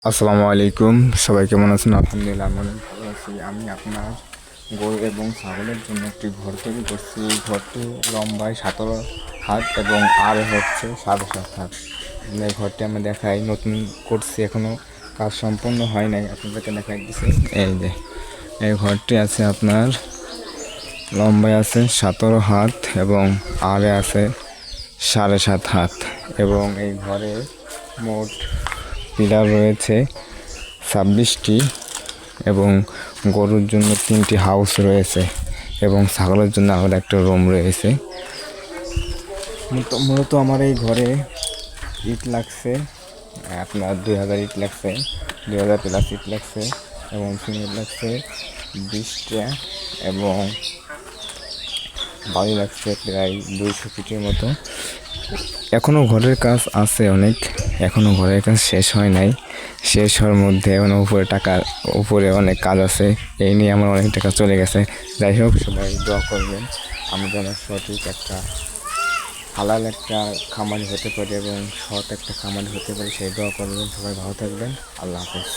আসসালামু আলাইকুম। সবাই কেমন আছেন? আলহামদুলিল্লাহ আমি অনেক ভালো আছি। আমি আপনার গরু এবং ছাগলের জন্য একটি ঘর তৈরি করছি। এই ঘরটি লম্বায় 17 হাত এবং আর হচ্ছে 7.5 হাত। এই ঘরটি আমি দেখাই, নতুন করছি, এখনও কাজ সম্পূর্ণ হয় নাই, আপনাদেরকে দেখাই দিচ্ছি। এই যে এই ঘরটি আছে আপনার লম্বায় আছে 17 হাত এবং আরে আছে 7.5 হাত এবং এই ঘরে মোট পিলার রয়েছে 26টি এবং গরুর জন্য 3টি হাউস রয়েছে এবং ছাগলের জন্য আলাদা একটা রুম রয়েছে। মূলত আমার এই ঘরে ইট লাগছে আপনার 2000 ইট লাগছে, 2000 প্লাস ইট লাগছে এবং সিমেন্ট লাগছে 20টা এবং বালি লাগছে প্রায় 200 ফিটের মতো। এখনও ঘরের কাজ আছে অনেক, এখনও ঘরের কাজ শেষ হয় নাই। শেষ হওয়ার মধ্যে এখনও উপরে অনেক কাজ আছে, এই নিয়ে আমার অনেক টাকা চলে গেছে। যাই হোক, সবাই দোয়া করবেন আমি যেন সঠিক একটা হালাল একটা খামারি হতে পারি এবং সৎ একটা খামারি হতে পারি, সেই দোয়া করবেন। সবাই ভালো থাকবেন। আল্লাহ হাফেজ।